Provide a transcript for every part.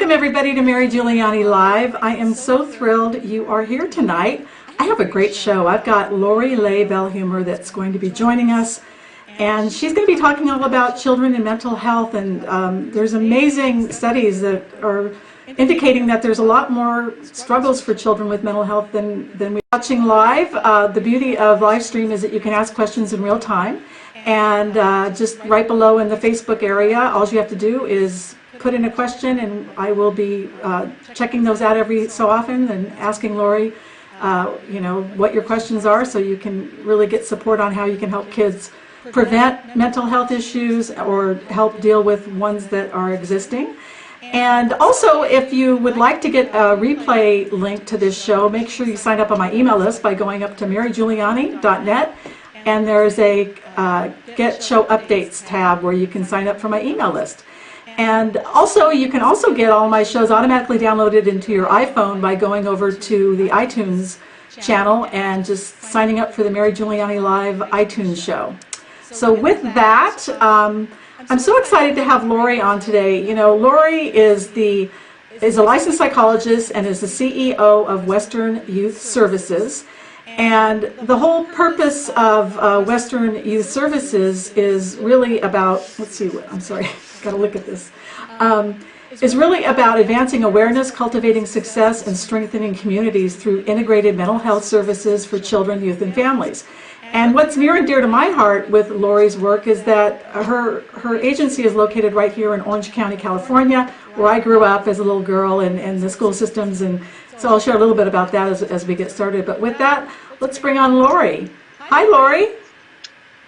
Welcome everybody to Mary Giuliani Live. I am so thrilled you are here tonight. I have a great show. I've got Lori Leigh Bellhumer that's going to be joining us, and she's going to be talking all about children and mental health, and there's amazing studies that are indicating that there's a lot more struggles for children with mental health than we're watching live. The beauty of live stream is that you can ask questions in real time, and just right below in the Facebook area, all you have to do is put in a question, and I will be checking those out every so often and asking Lori, what your questions are, so you can really get support on how you can help kids prevent mental health issues or help deal with ones that are existing. And also, if you would like to get a replay link to this show, make sure you sign up on my email list by going up to marygiuliani.net, and there's a Get Show Updates tab where you can sign up for my email list. And also, you can also get all my shows automatically downloaded into your iPhone by going over to the iTunes channel and just signing up for the Mary Giuliani Live iTunes show. So with that, I'm so excited to have Lori on today. You know, Lori is a licensed psychologist and is the CEO of Western Youth Services. And the whole purpose of Western Youth Services is really about, got to look at this, is really about advancing awareness, cultivating success, and strengthening communities through integrated mental health services for children, youth, and families. And what's near and dear to my heart with Lori's work is that her agency is located right here in Orange County, California, where I grew up as a little girl, and the school systems, and so I'll share a little bit about that as we get started. But with that, let's bring on Lori. Hi, Lori.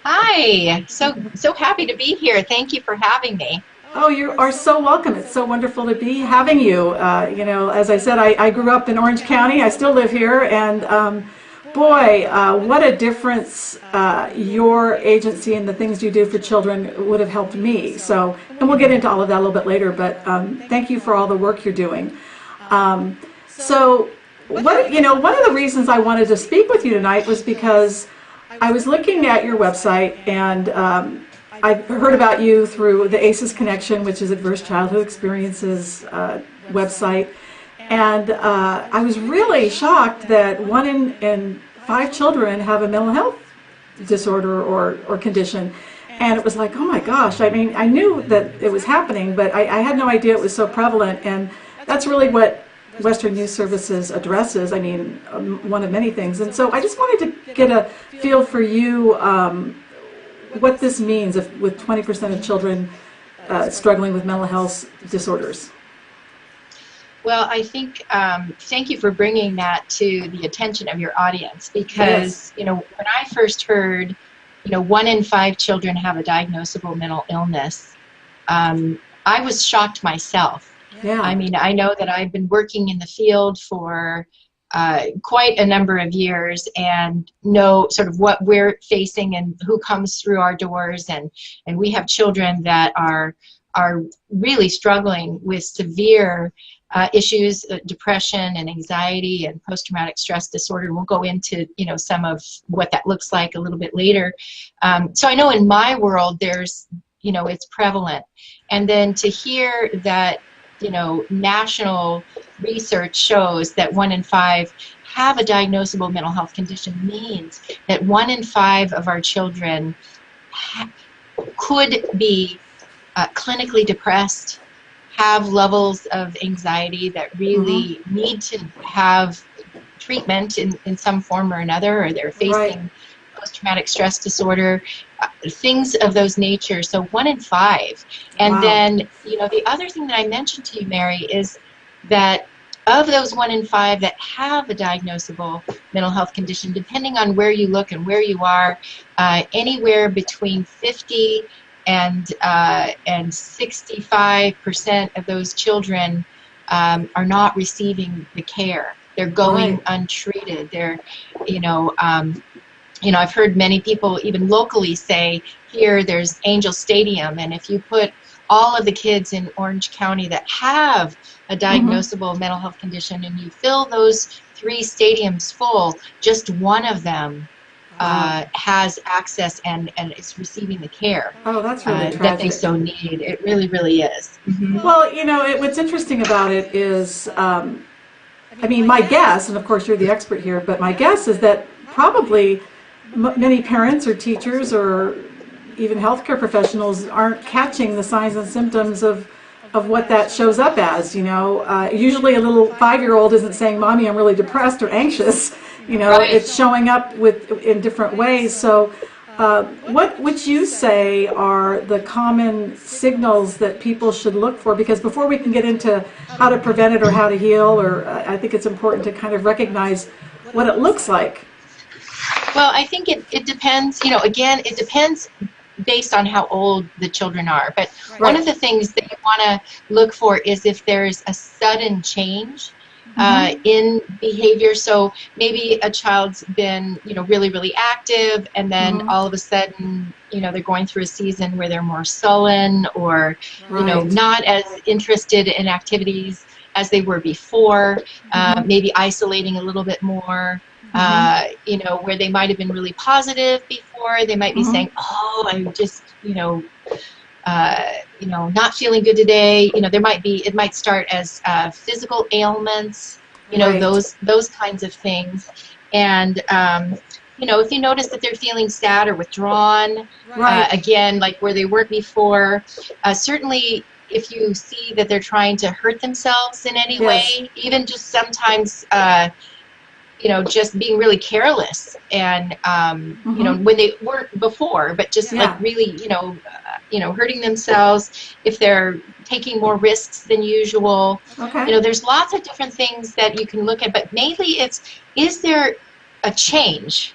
Hi, so happy to be here. Thank you for having me. Oh, you are so welcome. It's so wonderful to be having you. As I said, I grew up in Orange County. I still live here, and boy, what a difference your agency and the things you do for children would have helped me. So, and we'll get into all of that a little bit later, but thank you for all the work you're doing. One of the reasons I wanted to speak with you tonight was because I was looking at your website, and I heard about you through the ACEs Connection, which is Adverse Childhood Experiences website, and I was really shocked that 1 in 5 children have a mental health disorder or condition. And it was like, oh my gosh, I mean, I knew that it was happening, but I had no idea it was so prevalent, and that's really what Western Youth Services addresses. I mean, one of many things. And so I just wanted to get a feel for you what this means with 20% of children struggling with mental health disorders. Well, I think, thank you for bringing that to the attention of your audience, because, yes. When I first heard, 1 in 5 children have a diagnosable mental illness, I was shocked myself. Yeah. I mean, I know that I've been working in the field for quite a number of years and know sort of what we're facing and who comes through our doors, and we have children that are really struggling with severe issues, depression and anxiety and post-traumatic stress disorder. We'll go into some of what that looks like a little bit later. So I know in my world there's it's prevalent, and then to hear that national research shows that 1 in 5 have a diagnosable mental health condition means that 1 in 5 of our children could be clinically depressed, have levels of anxiety that really need to have treatment in some form or another, or they're facing post-traumatic stress disorder, things of those nature. So 1 in 5. And then, the other thing that I mentioned to you, Mary, is that of those 1 in 5 that have a diagnosable mental health condition, depending on where you look and where you are, anywhere between 50 and 65% of those children are not receiving the care. They're going untreated. They're, I've heard many people even locally say, here there's Angel Stadium, and if you put all of the kids in Orange County that have a diagnosable mental health condition and you fill those 3 stadiums full, just one of them has access and is receiving the care Oh, that's really tragic. that they so need. It really, really is. Mm-hmm. Well, what's interesting about it is, I mean, my guess, and of course you're the expert here, but my guess is that probably many parents or teachers or even healthcare professionals aren't catching the signs and symptoms of what that shows up as. Usually a little 5-year-old isn't saying, "Mommy, I'm really depressed or anxious." Right. It's showing up in different ways. So what would you say are the common signals that people should look for? Because before we can get into how to prevent it or how to heal, I think it's important to kind of recognize what it looks like. Well, I think it depends. Again, it depends based on how old the children are. But one of the things that you want to look for is if there's a sudden change in behavior. So maybe a child's been, really, really active, and then all of a sudden, they're going through a season where they're more sullen or, not as interested in activities as they were before, maybe isolating a little bit more. Where they might have been really positive before, they might be saying, "Oh, I'm just, not feeling good today." It might start as physical ailments, those kinds of things. And if you notice that they're feeling sad or withdrawn, again, like where they weren't before, certainly. If you see that they're trying to hurt themselves in any way, even just sometimes. Just being really careless and, when they weren't before, but just like really, hurting themselves, if they're taking more risks than usual. There's lots of different things that you can look at, but mainly is there a change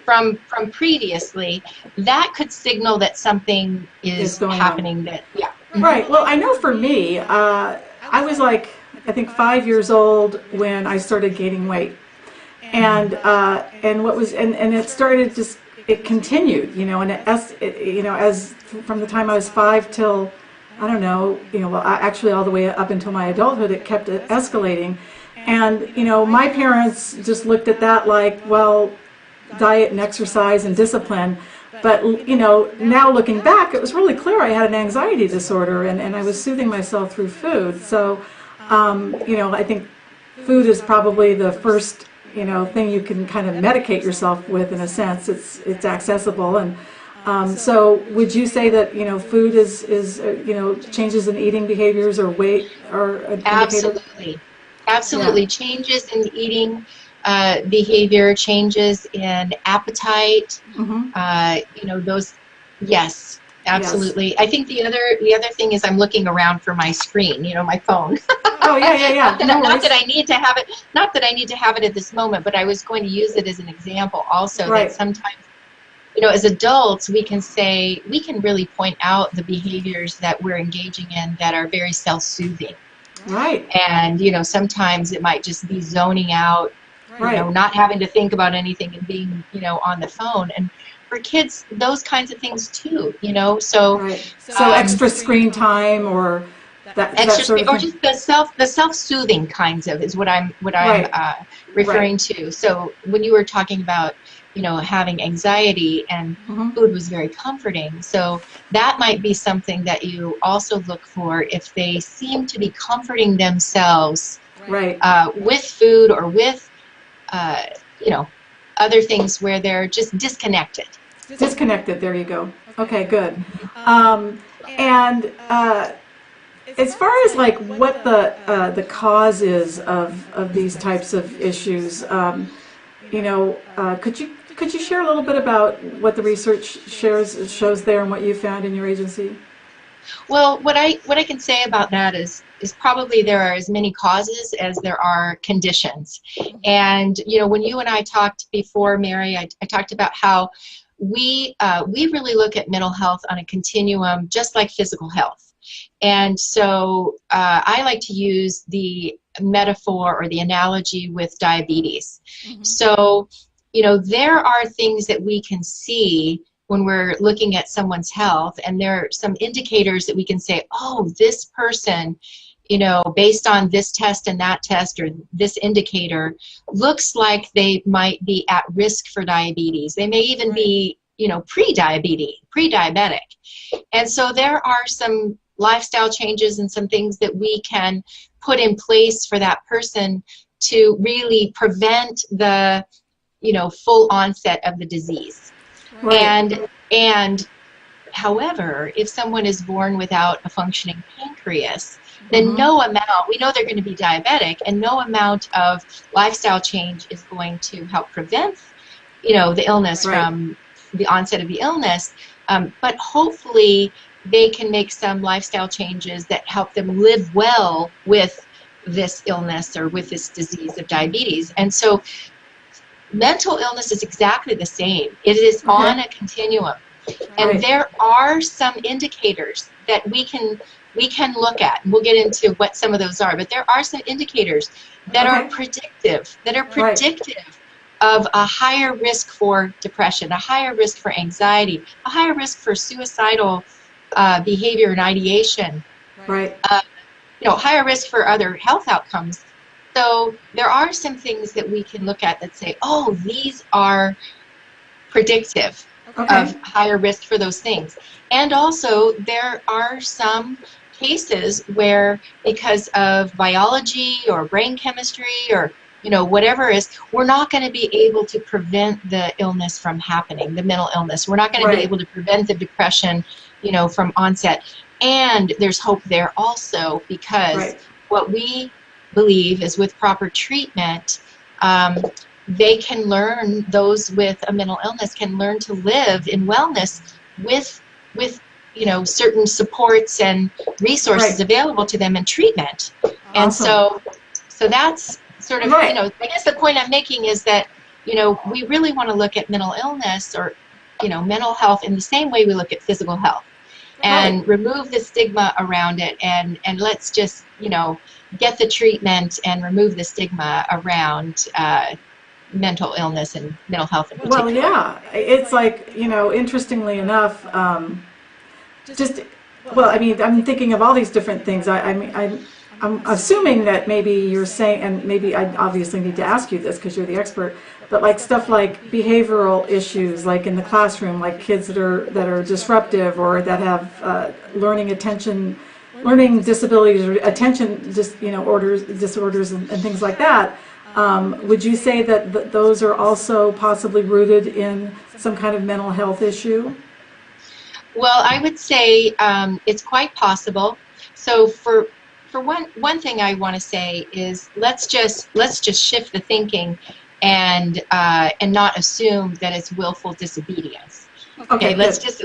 from previously that could signal that something is happening on. Right. Well, I know for me, I was like, I think 5 years old when I started gaining weight. And it started it continued, and as from the time I was 5 till, I don't know, actually all the way up until my adulthood, it kept escalating. And, my parents just looked at that like, well, diet and exercise and discipline. But, now looking back, it was really clear I had an anxiety disorder, and I was soothing myself through food. So, I think food is probably the first thing you can kind of medicate yourself with, in a sense. It's accessible. And so would you say that food is changes in eating behaviors or weight or absolutely changes in eating behavior, changes in appetite, those absolutely. Yes. I think the other thing is I'm looking around for my screen, my phone. Oh yeah. Not that I need to have it. Not that I need to have it at this moment, but I was going to use it as an example also. That sometimes, as adults, we can really point out the behaviors that we're engaging in that are very self-soothing. Right. And sometimes it might just be zoning out. Not having to think about anything and being on the phone. And for kids, those kinds of things too, so extra screen time or that sort of thing. Or just the self-soothing kinds of is what I'm referring to. So when you were talking about having anxiety, and food was very comforting, so that might be something that you also look for if they seem to be comforting themselves with food or with other things where they're just disconnected. Disconnected, there you go. Okay, good. And as far as like what the cause is of these types of issues, could you share a little bit about what the research shows there and what you found in your agency? Well, what I can say about that is probably there are as many causes as there are conditions. And when you and I talked before, Mary, I talked about how we really look at mental health on a continuum, just like physical health. And so I like to use the metaphor or the analogy with diabetes. So, there are things that we can see when we're looking at someone's health, and there are some indicators that we can say, oh, this person you know, based on this test and that test or this indicator, looks like they might be at risk for diabetes. They may even be, you know, pre-diabetic. And so there are some lifestyle changes and some things that we can put in place for that person to really prevent the, you know, full onset of the disease. Right. And however, if someone is born without a functioning pancreas, then no amount, we know they're going to be diabetic, and no amount of lifestyle change is going to help prevent, you know, the illness from the onset of the illness. But hopefully they can make some lifestyle changes that help them live well with this illness or with this disease of diabetes. And so mental illness is exactly the same. It is on a continuum. And there are some indicators that we can look at. And we'll get into what some of those are, but there are some indicators that are predictive, of a higher risk for depression, a higher risk for anxiety, a higher risk for suicidal behavior and ideation, you know, higher risk for other health outcomes. So there are some things that we can look at that say, oh, these are predictive of higher risk for those things. And also there are some cases where, because of biology or brain chemistry or, you know, whatever is, we're not going to be able to prevent the illness from happening, the mental illness. We're not going to be able to prevent the depression, you know, from onset. And there's hope there also, because what we believe is with proper treatment, they can learn, those with a mental illness can learn to live in wellness with you know, certain supports and resources available to them in treatment. And so that's sort of, you know, I guess the point I'm making is that, you know, we really want to look at mental illness or, you know, mental health in the same way we look at physical health, and remove the stigma around it, and let's just, you know, get the treatment and remove the stigma around mental illness and mental health in particular. Well, yeah, it's like, you know, interestingly enough, well, I mean, I'm thinking of all these different things. I'm assuming that maybe you're saying, and maybe I obviously need to ask you this because you're the expert, but like stuff like behavioral issues, like in the classroom, like kids that are disruptive or that have learning disabilities or attention disorders and things like that. Would you say that those are also possibly rooted in some kind of mental health issue? Well, I would say it's quite possible. So for one thing I want to say is let's just shift the thinking and not assume that it's willful disobedience. Okay, let's just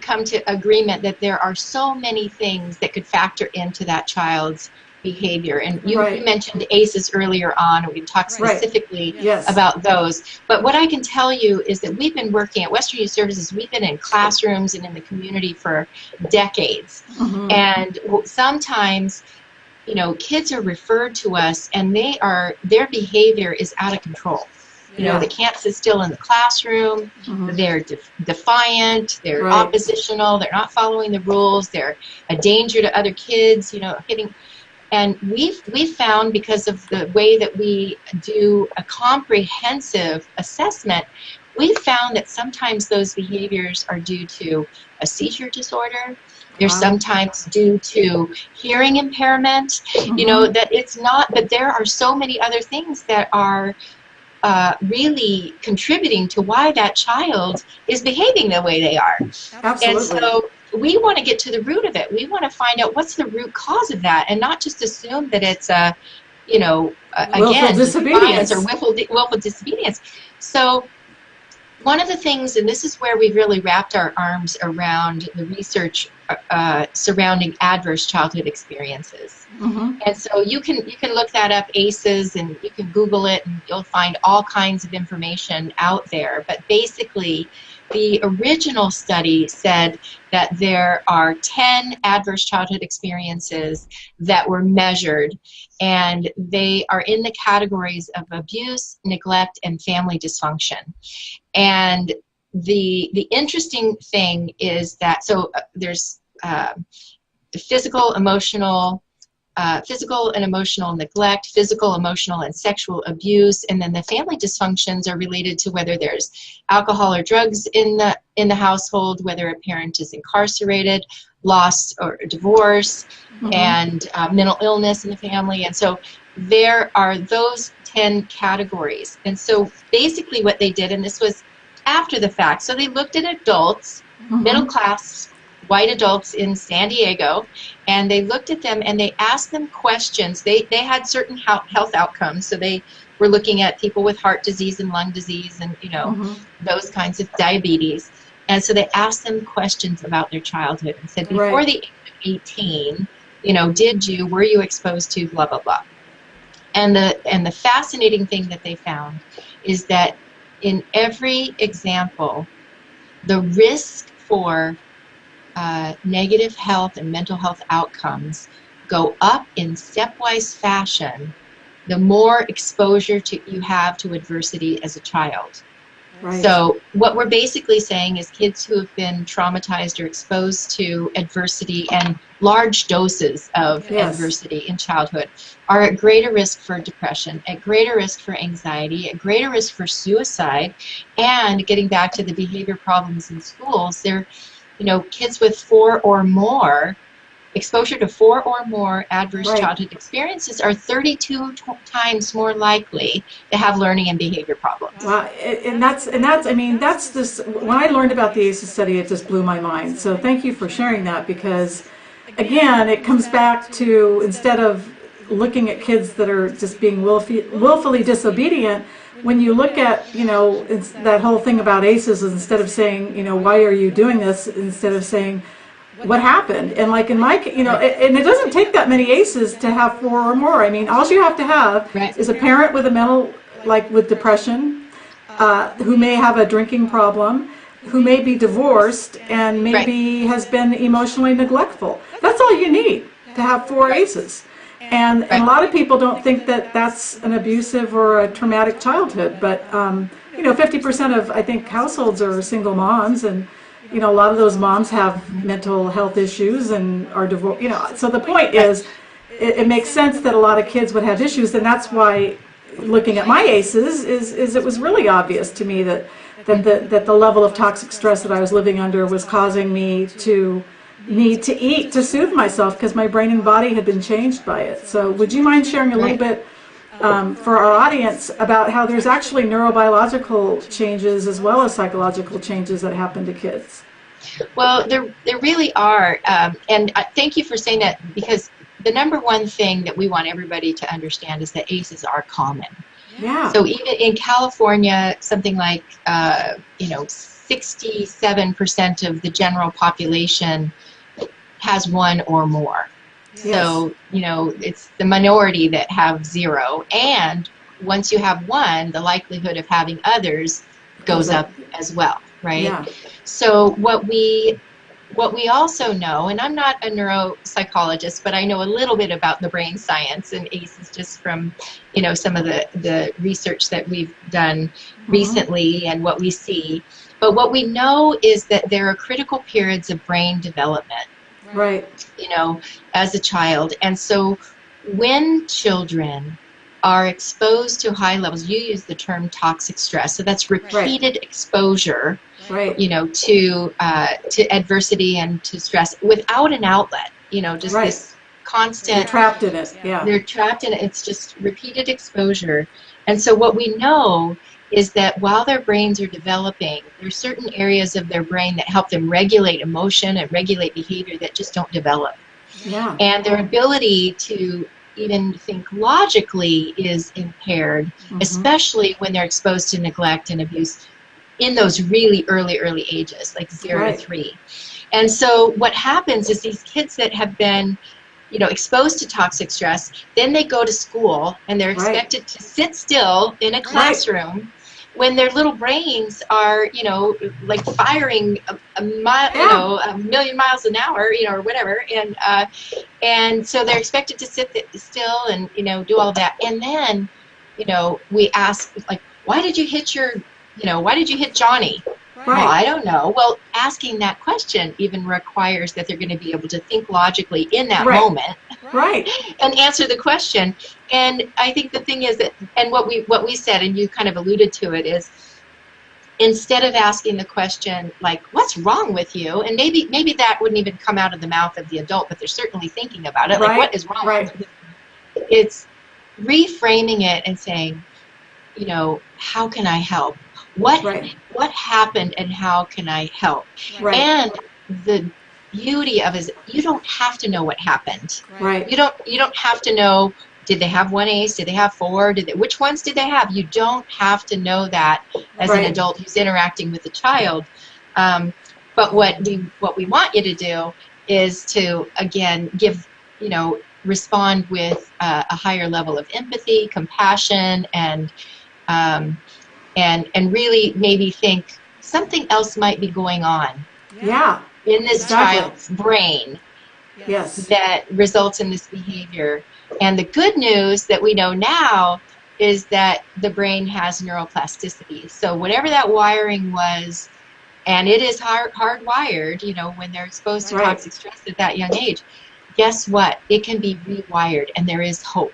come to agreement that there are so many things that could factor into that child's behavior. And you mentioned ACEs earlier on, and we talked specifically about those. But what I can tell you is that we've been working at Western Youth Services, we've been in classrooms and in the community for decades. And sometimes, you know, kids are referred to us and their behavior is out of control. You know, they can't sit still in the classroom. They're defiant. They're oppositional. They're not following the rules. They're a danger to other kids. You know, hitting. And we've found, because of the way that we do a comprehensive assessment, we've found that sometimes those behaviors are due to a seizure disorder. They're sometimes due to hearing impairment. You know, that it's not. But there are so many other things that are really contributing to why that child is behaving the way they are. Absolutely. And so we want to get to the root of it. We want to find out what's the root cause of that, and not just assume that it's again, disobedience or willful disobedience. So one of the things, and this is where we've really wrapped our arms around the research surrounding adverse childhood experiences. And so you can look that up, ACEs, and you can Google it, and you'll find all kinds of information out there. But basically, the original study said that there are 10 adverse childhood experiences that were measured, and they are in the categories of abuse, neglect, and family dysfunction. And the interesting thing is that, so there's physical, physical and emotional neglect, physical, emotional, and sexual abuse, and then the family dysfunctions are related to whether there's alcohol or drugs in the household, whether a parent is incarcerated, loss or divorce, and mental illness in the family. And so there are those 10 categories. And so basically what they did, and this was after the fact, so they looked at adults, middle class white adults in San Diego, and they looked at them and they asked them questions. They had certain health outcomes. So they were looking at people with heart disease and lung disease and, you know, those kinds of diabetes. And so they asked them questions about their childhood and said, before the age of 18, you know, were you exposed to blah, blah, blah. And the fascinating thing that they found is that in every example, the risk for negative health and mental health outcomes go up in stepwise fashion the more exposure you have to adversity as a child. So what we're basically saying is kids who have been traumatized or exposed to adversity and large doses of adversity in childhood are at greater risk for depression, at greater risk for anxiety, at greater risk for suicide, and getting back to the behavior problems in schools, they're, you know, kids with 4 or more, exposure to 4 or more adverse childhood experiences are 32 times more likely to have learning and behavior problems. Wow, and that's, I mean, that's just, when I learned about the ACEs study, it just blew my mind. So thank you for sharing that, because again, it comes back to, instead of looking at kids that are just being willfully disobedient, when you look at, you know, it's that whole thing about ACEs, is instead of saying, you know, why are you doing this, instead of saying, what happened? And like in my, you know, and it doesn't take that many ACEs to have 4 or more. I mean, all you have to have is a parent with a mental, like with depression, who may have a drinking problem, who may be divorced, and maybe has been emotionally neglectful. That's all you need to have 4 ACEs. And a lot of people don't think that that's an abusive or a traumatic childhood, but you know, 50% of, I think, households are single moms, and you know, a lot of those moms have mental health issues and are divorced. You know, so the point is, it makes sense that a lot of kids would have issues, and that's why, looking at my ACEs, is it was really obvious to me that the level of toxic stress that I was living under was causing me to need to eat to soothe myself, because my brain and body had been changed by it. So would you mind sharing a little bit for our audience about how there's actually neurobiological changes as well as psychological changes that happen to kids? Well, there really are, and thank you for saying that, because the number one thing that we want everybody to understand is that ACEs are common. Yeah. So even in California, something like you know, 67% of the general population has 1 or more. So, you know, it's the minority that have 0. And once you have 1, the likelihood of having others goes up as well, right? Yeah. So what we also know, and I'm not a neuropsychologist, but I know a little bit about the brain science and ACEs just from, you know, some of the research that we've done recently and what we see. But what we know is that there are critical periods of brain development. You know, as a child. And so when children are exposed to high levels, you use the term toxic stress, so that's repeated exposure, you know, to adversity and to stress without an outlet, you know, just this constant. They're trapped in it, They're trapped in it. It's just repeated exposure. And so what we know is that while their brains are developing, there's certain areas of their brain that help them regulate emotion and regulate behavior that just don't develop. And their ability to even think logically is impaired, especially when they're exposed to neglect and abuse in those really early ages, like 0 to 3. And so what happens is these kids that have been, you know, exposed to toxic stress, then they go to school and they're expected to sit still in a classroom when their little brains are, you know, like firing a million miles an hour, you know, or whatever, and so they're expected to sit still and, you know, do all that. And then, you know, we ask, like, why did you hit Johnny? Well, I don't know. Well, asking that question even requires that they're going to be able to think logically in that moment, and answer the question. And I think the thing is that, and what we said, and you kind of alluded to it, is instead of asking the question like, "What's wrong with you?" and maybe that wouldn't even come out of the mouth of the adult, but they're certainly thinking about it, like, "What is wrong with you?" It's reframing it and saying, you know, how can I help? What happened and how can I help? And the beauty of it is you don't have to know what happened. You don't have to know, did they have 1 ace? Did they have 4? Which ones did they have? You don't have to know that as an adult who's interacting with a child. But what we want you to do is to, again, give, you know, respond with a higher level of empathy, compassion, and really maybe think something else might be going on in this child's brain that results in this behavior. And the good news that we know now is that the brain has neuroplasticity. So whatever that wiring was, and it is hardwired, you know, when they're exposed to toxic stress at that young age, guess what? It can be rewired, and there is hope.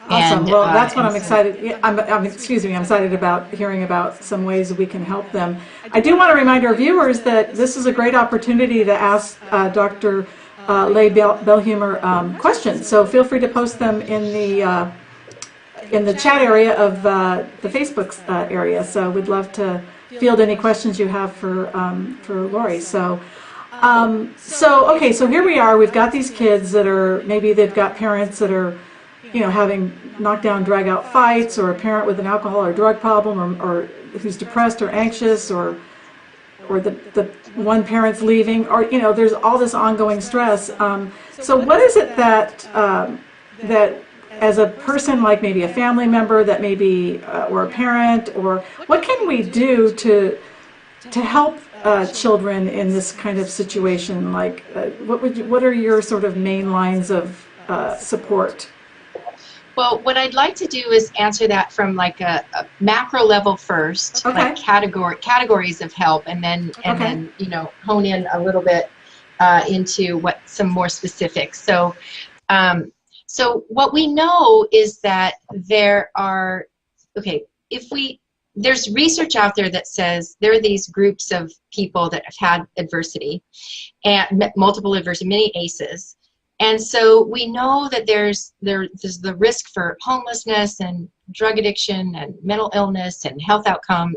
Awesome. And, well, that's what I'm excited. I'm excited about hearing about some ways we can help them. I do want to remind our viewers that this is a great opportunity to ask Dr. Leigh Belhumeur questions. So feel free to post them in the chat area of the Facebook area. So we'd love to field any questions you have for Lori. So here we are. We've got these kids that are, maybe they've got parents that are, you know, having knockdown, drag-out fights, or a parent with an alcohol or drug problem, or who's depressed or anxious, or the one parent's leaving, or, you know, there's all this ongoing stress. So what is it that that as a person, like maybe a family member that maybe or a parent, or what can we do to help children in this kind of situation? Like, what are your sort of main lines of support? Well, what I'd like to do is answer that from like a macro level first, like categories of help, and then you know, hone in a little bit into some more specifics. So what we know is that there are, there's research out there that says there are these groups of people that have had adversity, and multiple adversity, many ACEs. And so we know that there's the risk for homelessness and drug addiction and mental illness and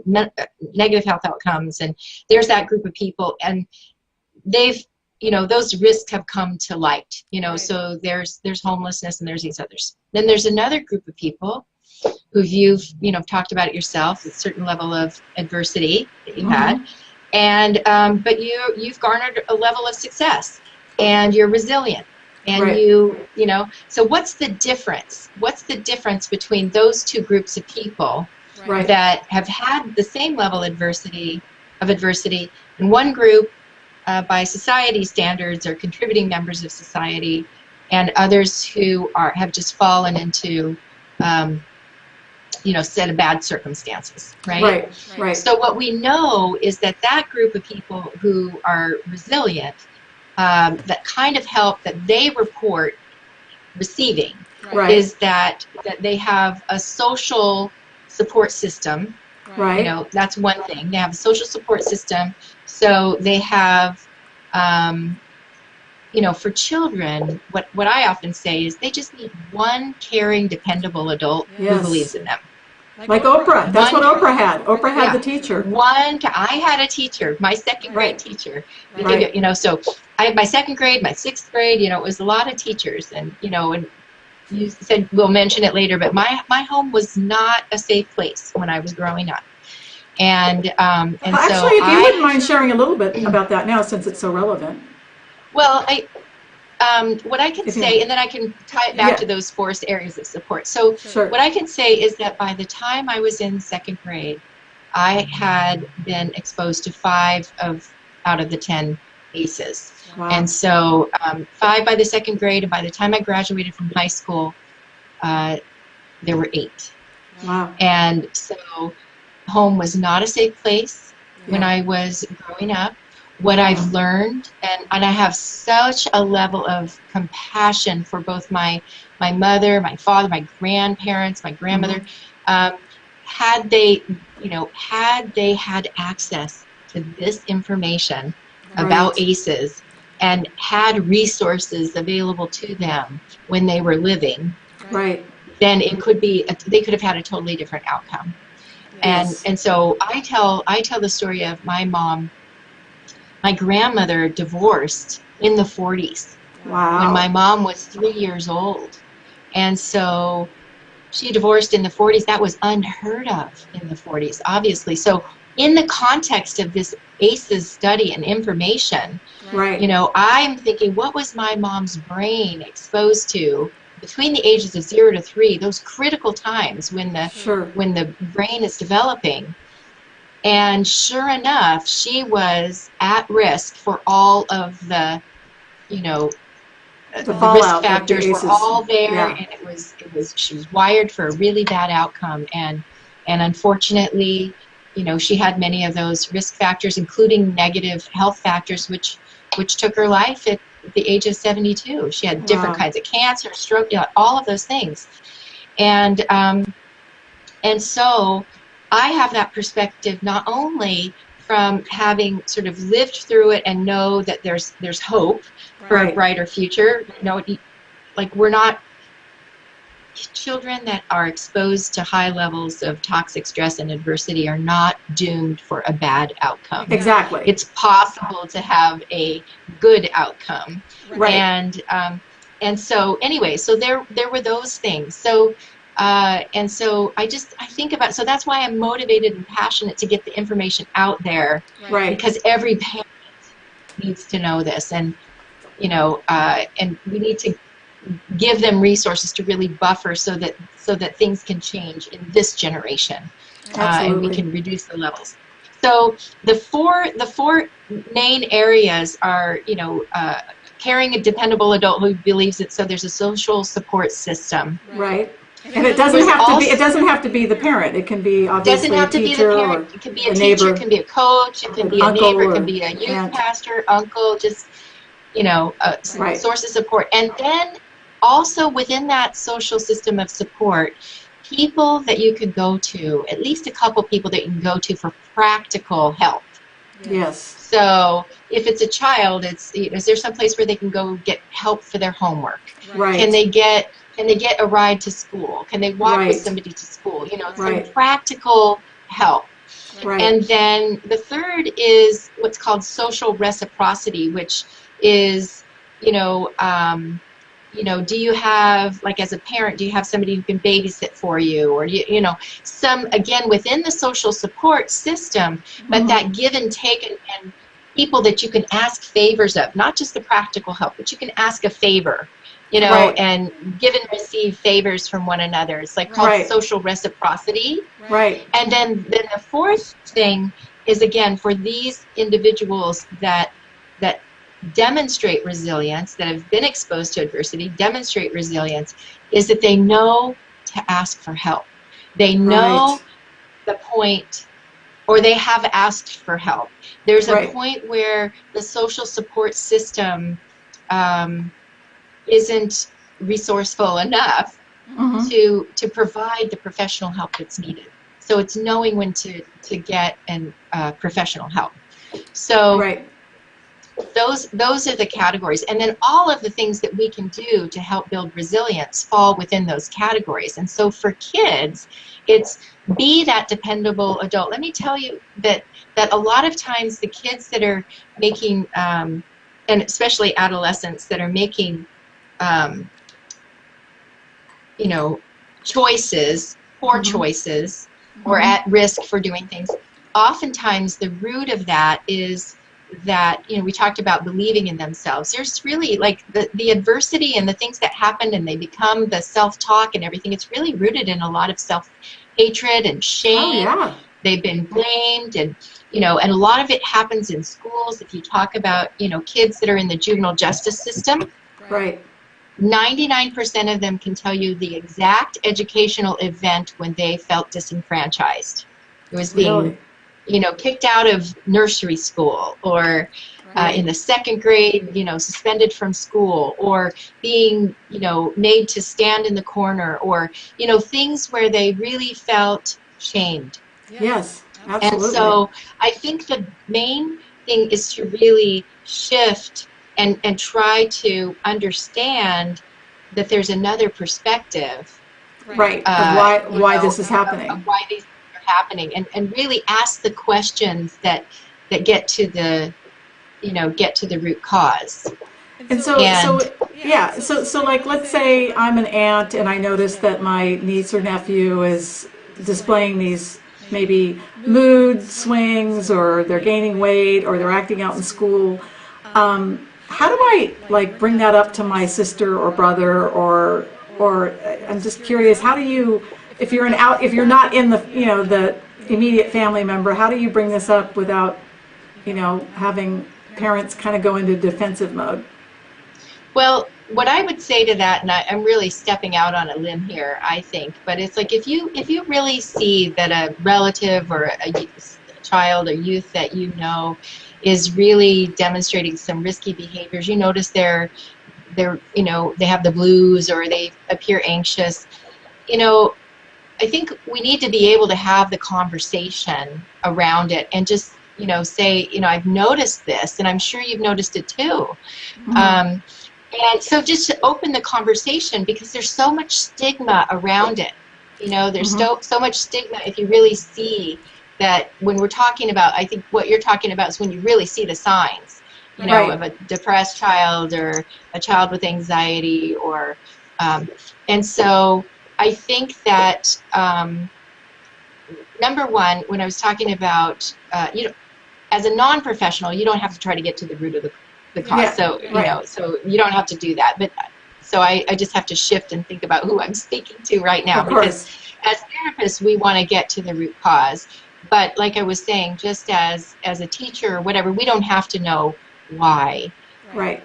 negative health outcomes. And there's that group of people, and they've, you know, those risks have come to light, you know, so there's homelessness, and there's these others. Then there's another group of people who you've, you know, talked about it yourself, a certain level of adversity that you had. And, but you've garnered a level of success, and you're resilient. And you know, so what's the difference? What's the difference between those two groups of people that have had the same level of adversity, and one group by society standards are contributing members of society, and others who have just fallen into you know, set of bad circumstances, right? So what we know is that group of people who are resilient, that kind of help that they report receiving, is that they have a social support system. You know, that's one thing. They have a social support system. So they have, you know, for children, what I often say is they just need one caring, dependable adult who believes in them. Like Oprah. That's what Oprah had. Oprah had the teacher. I had a teacher, my second grade teacher. You know, so I had my second grade, my sixth grade, you know, it was a lot of teachers. And, you know, and you said we'll mention it later, but my home was not a safe place when I was growing up. And actually, so if you wouldn't mind sharing a little bit about that now, since it's so relevant. Well, what I can say, and then I can tie it back to those 4 areas of support. So what I can say is that by the time I was in second grade, I had been exposed to 5 out of the 10 ACEs. And so 5 by the second grade, and by the time I graduated from high school, there were 8. And so home was not a safe place. when I was growing up, what I've learned, and I have such a level of compassion for both my mother, my father, my grandparents, my grandmother. Had they, had they had access to this information about ACEs and had resources available to them when they were living, then it could be, they could have had a totally different outcome. And so I tell the story of my mom. My grandmother divorced in the 40s. Wow. When my mom was 3 years old. And so she divorced in the 40s. That was unheard of in the 40s, obviously. So in the context of this ACEs study and information, I'm thinking, what was my mom's brain exposed to between the ages of 0 to 3, those critical times when the brain is developing? And sure enough, she was at risk for all of the, the risk factors were all there, and it was she was wired for a really bad outcome, and unfortunately, she had many of those risk factors, including negative health factors, which took her life at the age of 72. She had different kinds of cancer, stroke, all of those things, and so I have that perspective not only from having sort of lived through it and know that there's hope for a brighter future. Like, we're not children that are exposed to high levels of toxic stress and adversity are not doomed for a bad outcome. Exactly. It's possible to have a good outcome. And so anyway, so there were those things. So and so I think about, so that's why I'm motivated and passionate to get the information out there, because every parent needs to know this, and and we need to give them resources to really buffer so that things can change in this generation, and we can reduce the levels. So the four main areas are, caring a dependable adult who believes it. So there's a social support system. And it doesn't have to be the parent. It can be obviously a teacher, or it can be a teacher, it can be a coach, it can be a neighbor, it can be a youth pastor, uncle, just a source of support. And then also within that social system of support, people that you could go to, at least a couple people that you can go to for practical help. Yes. So if it's a child, is there some place where they can go get help for their homework? Can they get a ride to school? Can they walk with somebody to school? Some practical help. And then the third is what's called social reciprocity, which is, do you have, like, as a parent, do you have somebody who can babysit for you, or some, again, within the social support system, but that give and take, and people that you can ask favors of, not just the practical help, but you can ask a favor. And give and receive favors from one another. It's like called social reciprocity. And then the fourth thing is, again, for these individuals that demonstrate resilience, that have been exposed to adversity, demonstrate resilience, is that they know to ask for help. They know the point, or they have asked for help. There's a point where the social support system isn't resourceful enough to provide the professional help that's needed. So it's knowing when to get professional help. So those are the categories, and then all of the things that we can do to help build resilience fall within those categories. And so for kids, it's be that dependable adult. Let me tell you that a lot of times the kids that are making, and especially adolescents that are making choices, poor choices, or at risk for doing things, oftentimes the root of that is that, we talked about believing in themselves. There's really, like, the adversity and the things that happen, and they become the self-talk and everything, it's really rooted in a lot of self-hatred and shame. They've been blamed, and and a lot of it happens in schools. If you talk about, kids that are in the juvenile justice system, 99% of them can tell you the exact educational event when they felt disenfranchised. It was being kicked out of nursery school, or in the second grade, suspended from school, or being, made to stand in the corner, or, things where they really felt shamed. Yes, absolutely. And so I think the main thing is to really shift and try to understand that there's another perspective. Right, of why this is happening. Of why these things are happening, and really ask the questions that get to the root cause. And so like, let's say I'm an aunt and I notice that my niece or nephew is displaying these maybe mood swings, or they're gaining weight, or they're acting out in school. How do I like bring that up to my sister or brother, or I'm just curious, how do you, if you're not in the the immediate family member, how do you bring this up without having parents kind of go into defensive mode? Well, what I would say to that, and I'm really stepping out on a limb here, I think, but it's like if you really see that a relative or a child or youth that is really demonstrating some risky behaviors, you notice they have the blues, or they appear anxious, I think we need to be able to have the conversation around it and just say, I've noticed this, and I'm sure you've noticed it too. Mm-hmm. And so just to open the conversation, because there's so much stigma around it. There's mm-hmm. so much stigma if you really see that when we're talking about, I think what you're talking about is when you really see the signs, right. of a depressed child, or a child with anxiety, or, and so I think that, number one, when I was talking about, as a non-professional, you don't have to try to get to the root of the cause. Yeah, so, right. So you don't have to do that. But so I just have to shift and think about who I'm speaking to right now. Of course. Because as therapists, we want to get to the root cause. But like I was saying, just as a teacher or whatever, we don't have to know why. Right.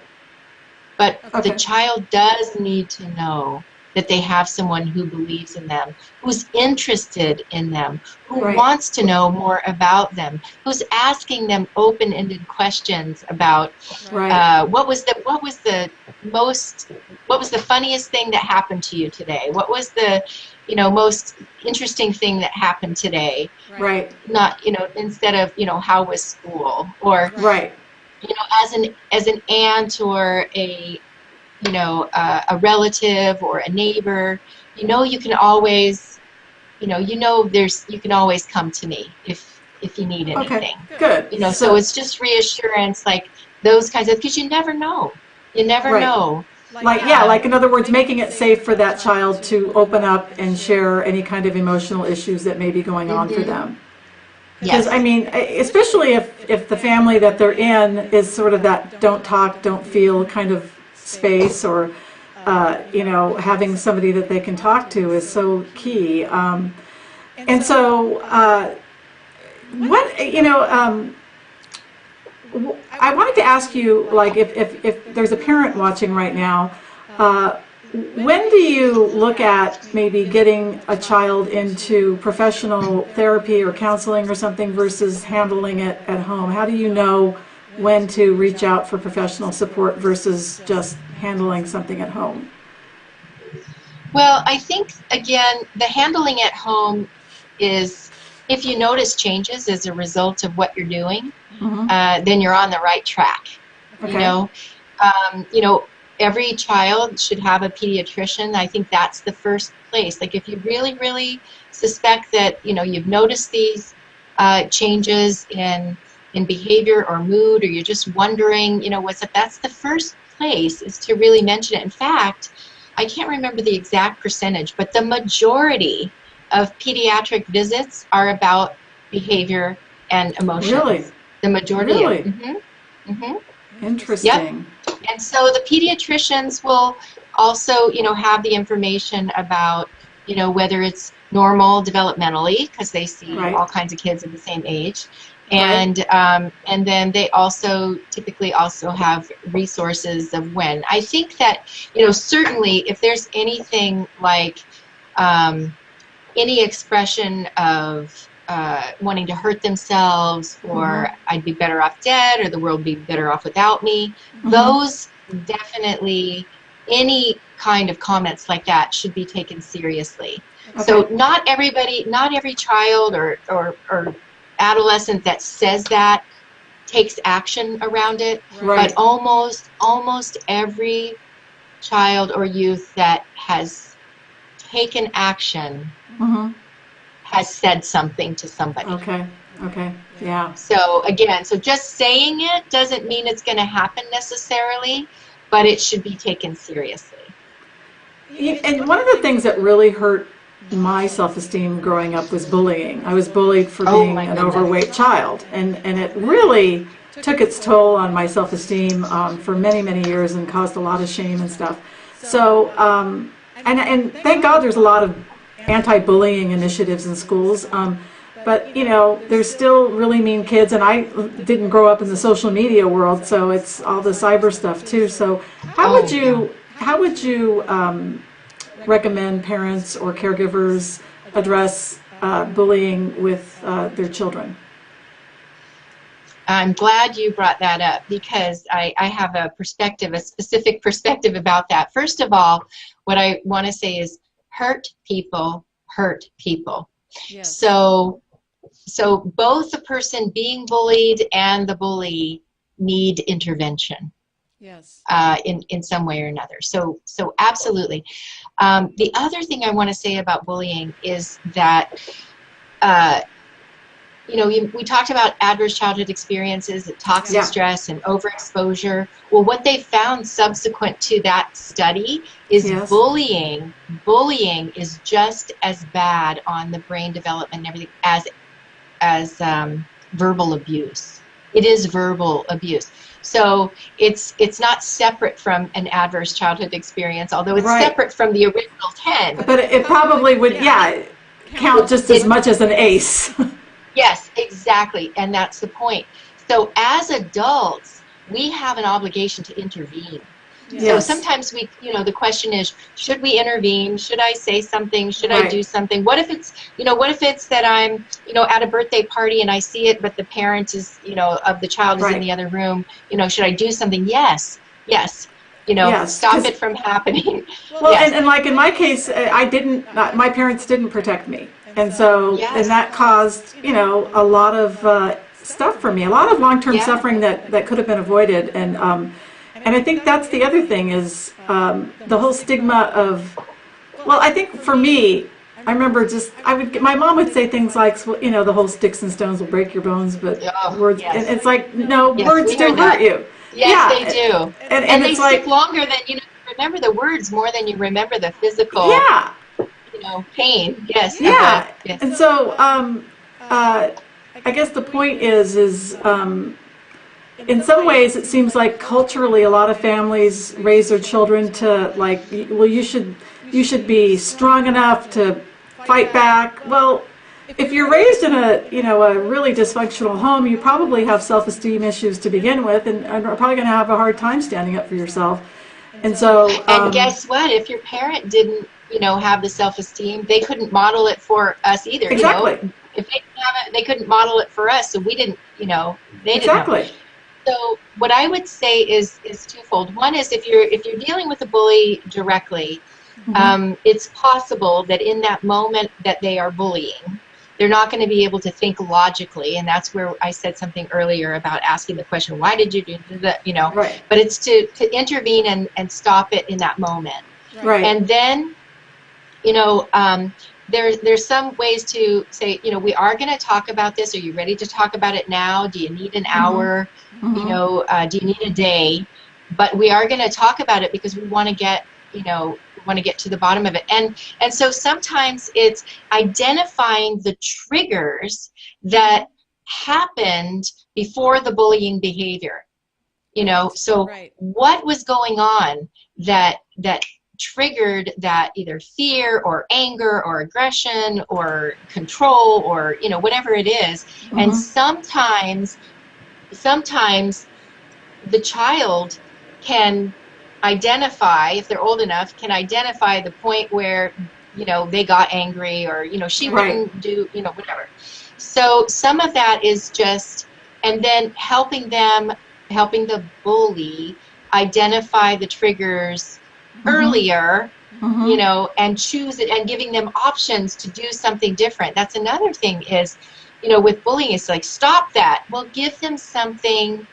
But okay. The child does need to know that they have someone who believes in them, who's interested in them, who right. wants to know more about them, who's asking them open-ended questions about right. What was the funniest thing that happened to you today? What was the most interesting thing that happened today? Right. Not instead of how was school, or right. As an aunt or a relative or a neighbor, you can always, you can always come to me if you need anything. Okay, good. So it's just reassurance, like those kinds of, because you never know. You never right. know. Like in other words, making it safe for that child to open up and share any kind of emotional issues that may be going on mm-hmm. for them. Yes. Because, I mean, especially if the family that they're in is sort of that don't talk, don't feel kind of space, or having somebody that they can talk to is so key. And so what I wanted to ask you, like, if there's a parent watching right now, when do you look at maybe getting a child into professional therapy or counseling or something versus handling it at home? How do you know when to reach out for professional support versus just handling something at home? Well, I think, again, the handling at home is, if you notice changes as a result of what you're doing, mm-hmm. Then you're on the right track. Okay. Every child should have a pediatrician. I think that's the first place. Like, if you really, really suspect that, you've noticed these changes in behavior or mood, or you're just wondering, what's up, that's the first place, is to really mention it. In fact, I can't remember the exact percentage, but the majority of pediatric visits are about behavior and emotions. Really? The majority. Really? Mm-hmm. Mm-hmm. Interesting. Yep. And so the pediatricians will also, have the information about, whether it's normal developmentally, because they see right. all kinds of kids of the same age. And and then they also typically also have resources of when. I think that, certainly if there's anything like any expression of wanting to hurt themselves, or I'd be better off dead, or the world would be better off without me. Those definitely, any kind of comments like that should be taken seriously. So not every child or adolescent that says that takes action around it, but almost every child or youth that has taken action has said something to somebody. Yeah. So again, so just saying it doesn't mean it's going to happen necessarily, but it should be taken seriously. And one of the things that really hurt my self-esteem growing up was bullying. I was bullied for being an overweight child, and it really took its toll on my self-esteem for many years and caused a lot of shame and stuff. So, and thank God there's a lot of anti-bullying initiatives in schools. But, you know, there's still really mean kids, and I didn't grow up in the social media world, so it's all the cyber stuff too. So how would you recommend parents or caregivers address bullying with their children? I'm glad you brought that up, because I have a specific perspective about that. First of all, what I want to say is hurt people hurt people. Yes. So both the person being bullied and the bully need intervention. Yes. In some way or another. So absolutely. The other thing I want to say about bullying is that, you know, we talked about adverse childhood experiences, toxic stress, and overexposure. Well, what they found subsequent to that study is bullying is just as bad on the brain development and everything as verbal abuse. It is verbal abuse. So it's not separate from an adverse childhood experience, although it's separate from the original 10. But it probably would, count just as much as an ACE. Yes, exactly, and that's the point. So as adults, we have an obligation to intervene. Yes. So sometimes the question is, should we intervene? Should I say something? Should I do something? What if it's that I'm, at a birthday party and I see it, but the parent is, of the child is in the other room, should I do something? Yes. Stop it from happening. Well, and like in my case, my parents didn't protect me. And so, and that caused, a lot of stuff for me, a lot of long-term suffering that could have been avoided. And I think that's the other thing is the whole stigma of, well, I think for me, I remember my mom would say things like, well, the whole sticks and stones will break your bones, but words, and it's like, no, words do hurt you. Yes, they do. And they it's stick longer than, you remember the words more than you remember the physical. Pain. Yes. Yeah. Yes. And so, I guess the point is in some ways it seems like culturally a lot of families raise their children to like, well, you should be strong enough to fight back. Well, if you're raised in a really dysfunctional home, you probably have self-esteem issues to begin with, and are probably going to have a hard time standing up for yourself. And so, and guess what? If your parent didn't have the self-esteem, they couldn't model it for us either. Exactly. If they didn't have it, they couldn't model it for us, so we didn't, they didn't exactly. So what I would say is twofold. One is if you're dealing with a bully directly, it's possible that in that moment that they are bullying, they're not going to be able to think logically, and that's where I said something earlier about asking the question, why did you do that? Right. But it's to intervene and stop it in that moment. Right. And then there's some ways to say, we are going to talk about this. Are you ready to talk about it now? Do you need an hour? Do you need a day? But we are going to talk about it because we want to get, to the bottom of it. And so sometimes it's identifying the triggers that happened before the bullying behavior. So what was going on that triggered that either fear or anger or aggression or control or whatever it is. And sometimes the child can identify, if they're old enough, can identify the point where they got angry or she wouldn't do whatever. So some of that is just, and then helping the bully identify the triggers earlier, you know, and choose it, and giving them options to do something different. That's another thing is, you know, with bullying, it's like, stop that. Well, give them something,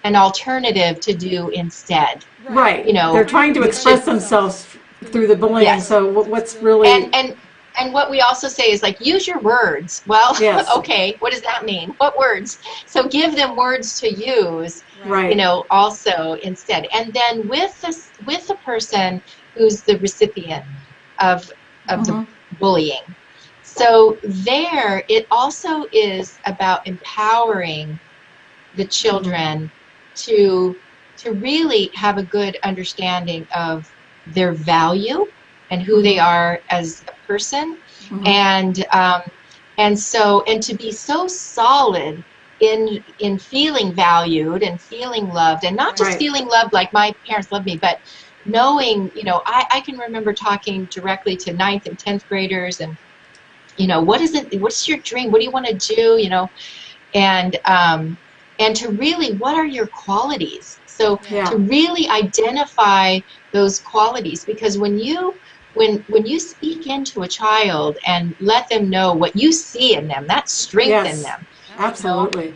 an alternative to do instead. Right. You know, they're trying to express themselves through the bullying. Yes. So what's really and what we also say is like, use your words. Well, yes. okay, what does that mean? What words? So give them words to use, right. you know, also instead. And then with the person who's the recipient of the bullying. So there, it also is about empowering the children to really have a good understanding of their value and who they are as a person, and to be so solid in feeling valued and feeling loved, and not just feeling loved like my parents loved me, but knowing, you know, I can remember talking directly to 9th and 10th graders, and, you know, what's your dream? What do you want to do? You know, and to really, what are your qualities? So to really identify those qualities, because when you speak into a child and let them know what you see in them, that strength in them. Absolutely. You know,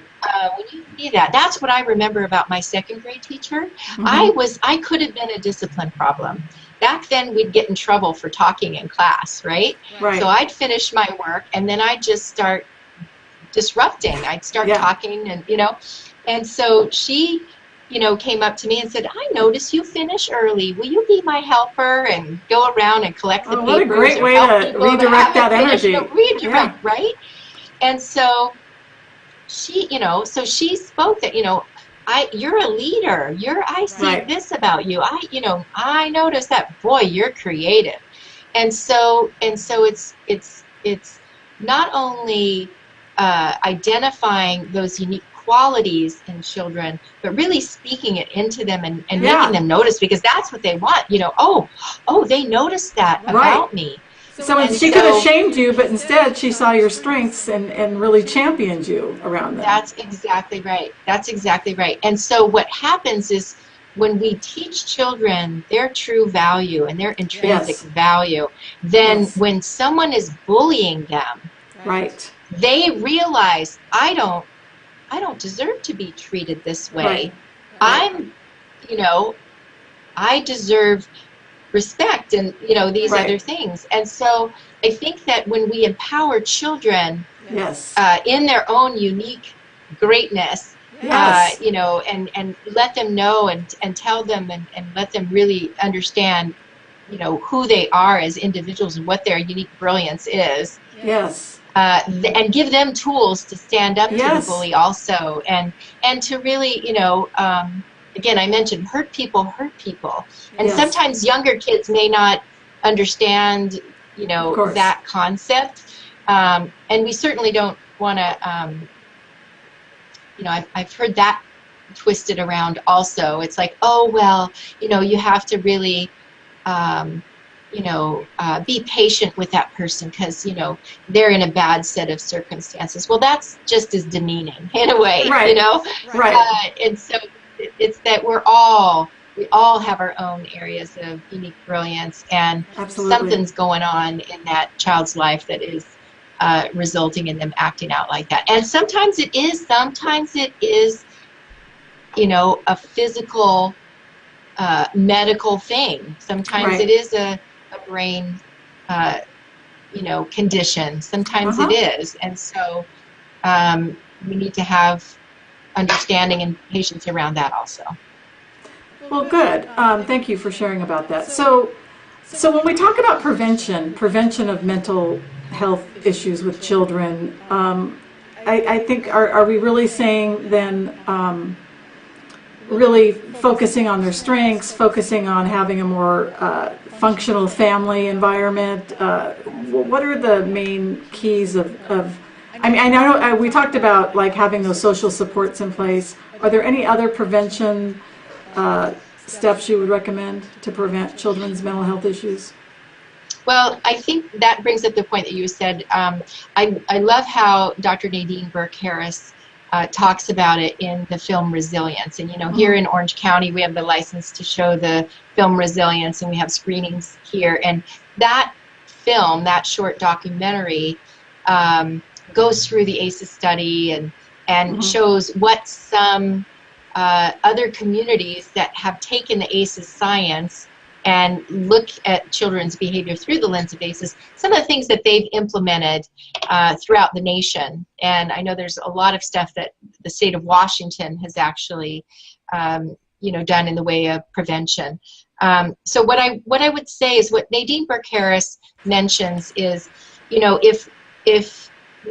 when you see that, that's what I remember about my 2nd grade teacher. I could have been a discipline problem. Back then, we'd get in trouble for talking in class, right? So I'd finish my work, and then I'd just start disrupting. I'd start talking, and, you know, and so she, you know, came up to me and said, I notice you finish early. Will you be my helper and go around and collect the papers? What a great way to redirect that energy. Redirect, right? And so she, you know, so she spoke that, you know, you're a leader. I see this about you. I notice that, boy, you're creative. And so it's not only identifying those unique qualities in children, but really speaking it into them and making them notice, because that's what they want. You know, oh, they noticed that about me. So she could have shamed you, but instead she saw your strengths and really championed you around them. That's exactly right. That's exactly right. And so what happens is, when we teach children their true value and their intrinsic value, then when someone is bullying them, they realize, I don't deserve to be treated this way. I'm, you know, I deserve respect and, you know, these other things. And so I think that when we empower children in their own unique greatness, you know, and let them know and tell them and let them really understand, you know, who they are as individuals and what their unique brilliance is. And give them tools to stand up to the bully also, and to really, you know, again, I mentioned hurt people, and sometimes younger kids may not understand, you know, that concept, and we certainly don't want to, you know, I've heard that twisted around also. It's like, oh, well, you know, you have to really, you know, be patient with that person because, you know, they're in a bad set of circumstances. Well, that's just as demeaning in a way, you know? And so it's that we all have our own areas of unique brilliance, and something's going on in that child's life that is resulting in them acting out like that. And sometimes it is, you know, a physical, medical thing. Sometimes it is a brain, you know, condition. Sometimes it is. And so we need to have understanding and patience around that also. Well, good. Thank you for sharing about that. So when we talk about prevention of mental health issues with children, I think, are we really saying then really focusing on their strengths, focusing on having a more functional family environment? What are the main keys of I mean, I know we talked about like having those social supports in place. Are there any other prevention steps you would recommend to prevent children's mental health issues? Well, I think that brings up the point that you said. I love how Dr. Nadine Burke-Harris talks about it in the film Resilience. And, you know, here in Orange County, we have the license to show the film Resilience, and we have screenings here. And that film, that short documentary, goes through the ACEs study and shows what some other communities that have taken the ACEs science and look at children's behavior through the lens of ACEs, some of the things that they've implemented throughout the nation. And I know there's a lot of stuff that the state of Washington has actually you know, done in the way of prevention. So what I would say is what Nadine Burke-Harris mentions is, you know, if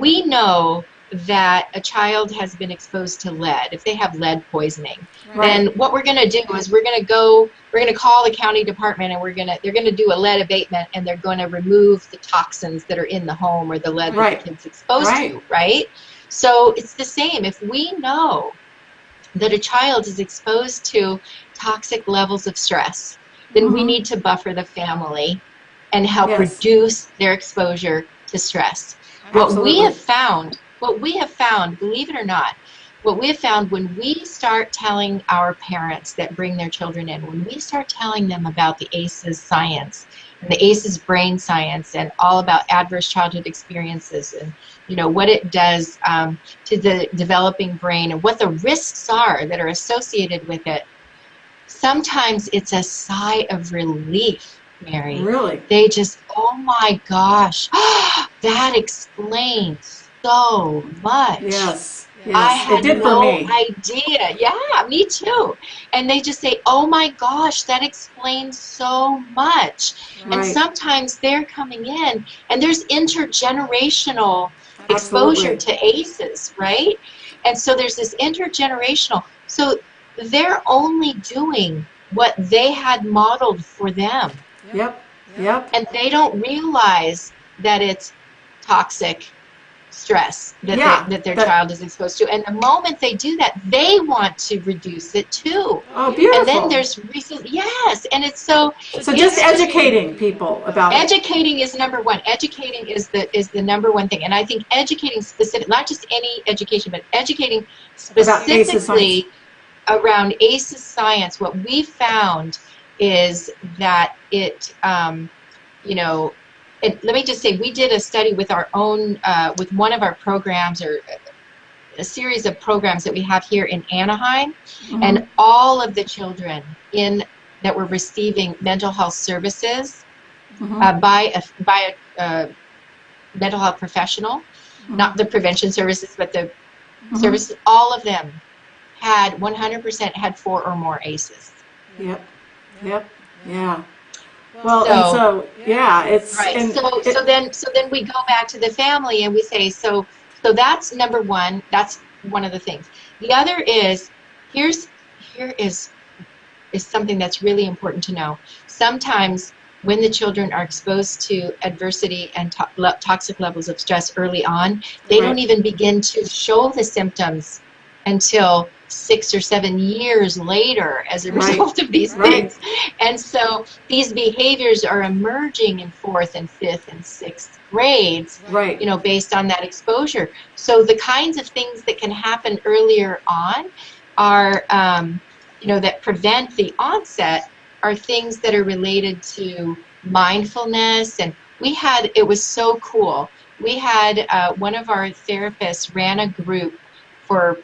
we know that a child has been exposed to lead, if they have lead poisoning, then what we're going to do is we're going to call the county department, and they're going to do a lead abatement, and they're going to remove the toxins that are in the home or the lead that the kid's exposed to, right? So it's the same. If we know that a child is exposed to toxic levels of stress, then we need to buffer the family and help reduce their exposure to stress. What we have found, believe it or not, what we have found when we start telling our parents that bring their children in, when we start telling them about the ACEs science and the ACEs brain science and all about adverse childhood experiences and, you know, what it does to the developing brain and what the risks are that are associated with it, sometimes it's a sigh of relief, Mary. Really? They just, oh my gosh, that explains so much. Yes. I had no idea. Yeah, me too. And they just say, oh my gosh, that explains so much. And sometimes they're coming in and there's intergenerational exposure to ACEs, right? And so there's this intergenerational. So they're only doing what they had modeled for them. And they don't realize that it's toxic stress that their child is exposed to. And the moment they do that, they want to reduce it too. Oh, beautiful. And then there's and it's so just educating people about educating is number one. Educating is the number one thing. And I think educating specific, not just any education, but educating specifically around ACEs science. What we found is that it you know, let me just say, we did a study with our own, with one of our programs, or a series of programs that we have here in Anaheim, and all of the children that were receiving mental health services by a mental health professional, not the prevention services, but the services, all of them had 100% had 4 or more ACEs. Yeah. Well, it's right. So then we go back to the family and we say, so that's number one. That's one of the things. The other is here is something that's really important to know. Sometimes when the children are exposed to adversity and toxic levels of stress early on, they don't even begin to show the symptoms until 6 or 7 years later as a result of these things. And so these behaviors are emerging in 4th and 5th and 6th grades, you know, based on that exposure. So the kinds of things that can happen earlier on are, you know, that prevent the onset are things that are related to mindfulness. And it was so cool. We had one of our therapists ran a group for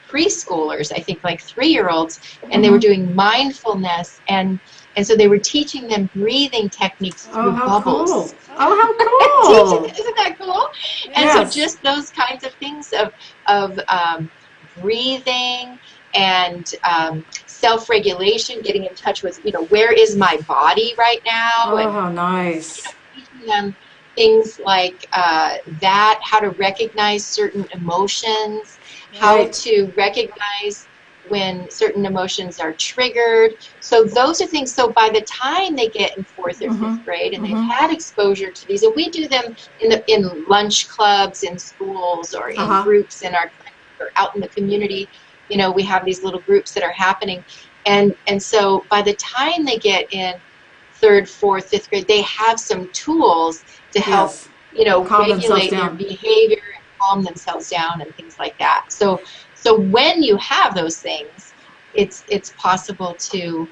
preschoolers, I think like 3-year-olds, and they were doing mindfulness, and so they were teaching them breathing techniques through bubbles. Cool. Oh, how cool! Isn't that cool? And so just those kinds of things of breathing and self-regulation, getting in touch with, you know, where is my body right now? Oh, and, how nice! You know, teaching them things like that, how to recognize certain emotions. How to recognize when certain emotions are triggered. So those are things. So by the time they get in 4th or 5th grade and they've had exposure to these, and we do them in lunch clubs in schools or in groups in our clinic or out in the community. You know, we have these little groups that are happening, and so by the time they get in third, fourth, fifth grade, they have some tools to help, Yes. you know, Calm themselves regulate their down. behavior and calm themselves down and things like that. So when you have those things, it's possible to, you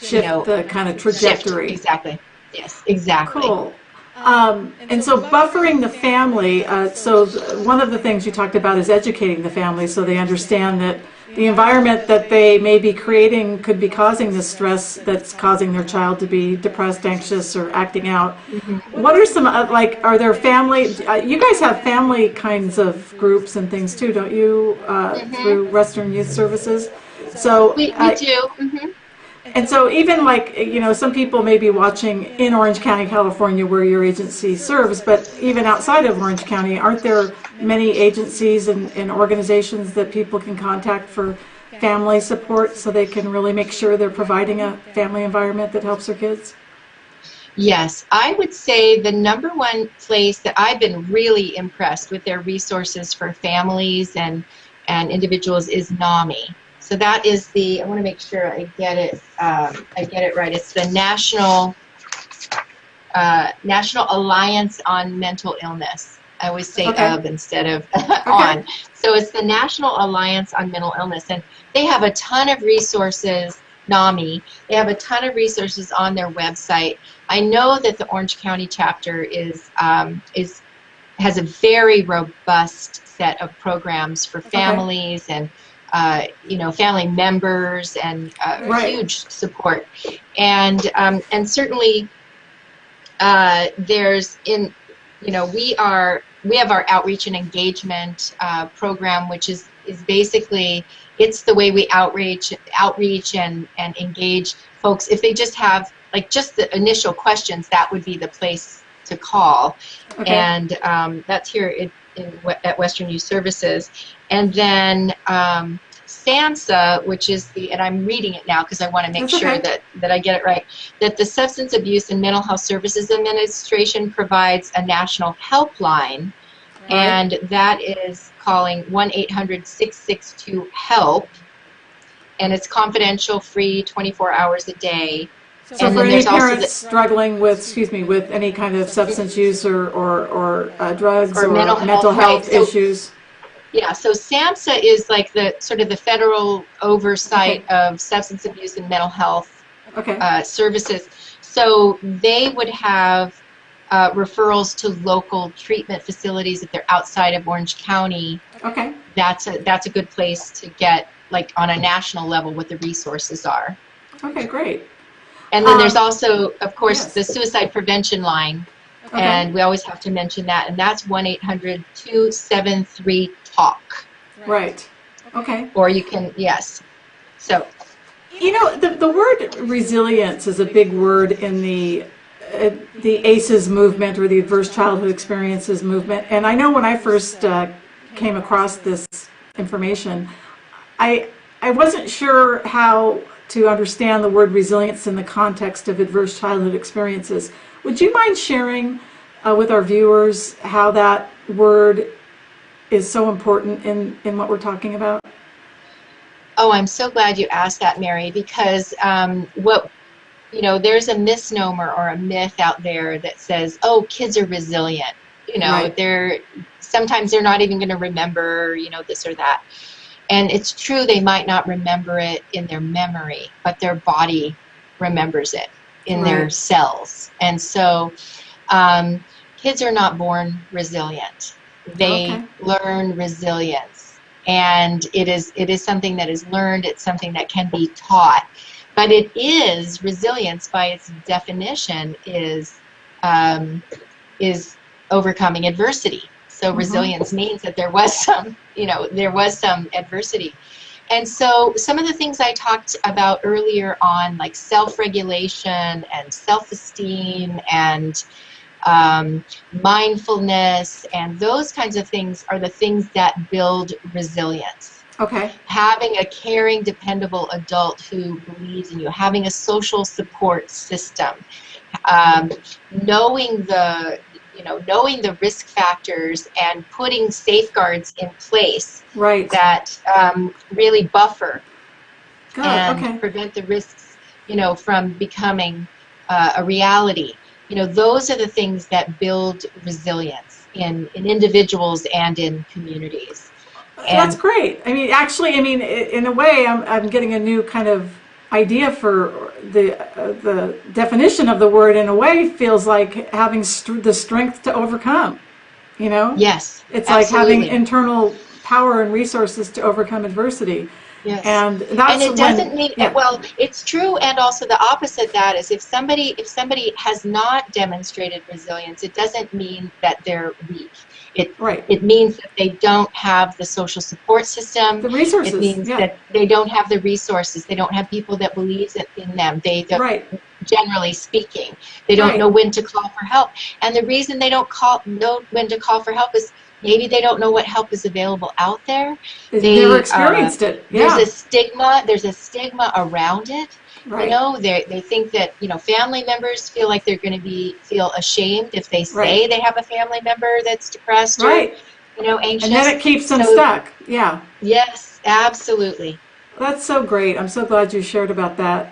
Shift know, the kind of shift. trajectory. Exactly. Yes, exactly. Cool. And so buffering the family, one of the things you talked about is educating the family so they understand that the environment that they may be creating could be causing the stress that's causing their child to be depressed, anxious, or acting out. Mm-hmm. What are some, are there family, you guys have family kinds of groups and things too, don't you, Mm-hmm. through Western Youth Services? So, We do. Mm-hmm. and so even like, some people may be watching in Orange County, California, where your agency serves, but even outside of Orange County, aren't there many agencies and organizations that people can contact for family support so they can really make sure they're providing a family environment that helps their kids? Yes, I would say the number one place that I've been really impressed with their resources for families and individuals is NAMI. So that is I want to make sure I get it right. It's the National Alliance on Mental Illness. I always say Okay. of instead of Okay. on. So it's the National Alliance on Mental Illness, and they have a ton of resources. NAMI. They have a ton of resources on their website. I know that the Orange County chapter has a very robust set of programs for families and family members and Right. huge support. And certainly we have our outreach and engagement program, which is basically, it's the way we outreach and engage folks. If they just have just the initial questions, that would be the place to call. Okay. And that's here at Western Youth Services. And then SAMHSA, which is and I'm reading it now because I want to make That's sure okay. that I get it right, that the Substance Abuse and Mental Health Services Administration provides a national helpline, Right. and that is calling 1-800-662-HELP, and it's confidential, free, 24 hours a day. So And for then any there's also parents struggling with, with any kind of substance use or drugs or or mental health, right. So issues. yeah, so SAMHSA is like the sort of the federal oversight of substance abuse and mental health services. So they would have referrals to local treatment facilities if they're outside of Orange County. Okay. That's a good place to get on a national level what the resources are. Okay, great. And then there's also, of course, yes. the suicide prevention line. Okay. And we always have to mention that, and that's 1-800-273-TALK. Right. Okay. Or you can, yes. So, the word resilience is a big word in the ACEs movement, or the Adverse Childhood Experiences movement. And I know when I first came across this information, I wasn't sure how to understand the word resilience in the context of adverse childhood experiences. Would you mind sharing with our viewers how that word is so important in what we're talking about? Oh, I'm so glad you asked that, Mary, because there's a misnomer or a myth out there that says, oh, kids are resilient. Right. Sometimes they're not even going to remember, this or that. And it's true, they might not remember it in their memory, but their body remembers it in their cells. And so kids are not born resilient. They learn resilience. And it is something that is learned. It's something that can be taught. But resilience by its definition is overcoming adversity. So resilience means that there was some adversity. And so some of the things I talked about earlier on, like self-regulation and self-esteem and mindfulness and those kinds of things are the things that build resilience. Okay. Having a caring, dependable adult who believes in you, having a social support system, knowing the risk factors and putting safeguards in place that really buffer and prevent the risks from becoming a reality. Those are the things that build resilience in individuals and in communities. That's great. I mean, actually, in a way, I'm getting a new kind of idea for the definition of the word. In a way, feels like having the strength to overcome. Yes, it's absolutely. Like having internal power and resources to overcome adversity. Yes. And that's it doesn't mean, well, it's true, and also the opposite of that is if somebody has not demonstrated resilience, it doesn't mean that they're weak. It means that they don't have the social support system. The resources. It means that they don't have the resources. They don't have people that believe in them. They don't, generally speaking. They don't know when to call for help. And the reason they don't know when to call for help is maybe they don't know what help is available out there. They've never experienced it. There's a stigma. There's a stigma around it. They think that family members feel like they're going to feel ashamed if they say they have a family member that's depressed or anxious. And then it keeps them stuck. Yeah. Yes, absolutely. That's so great. I'm so glad you shared about that.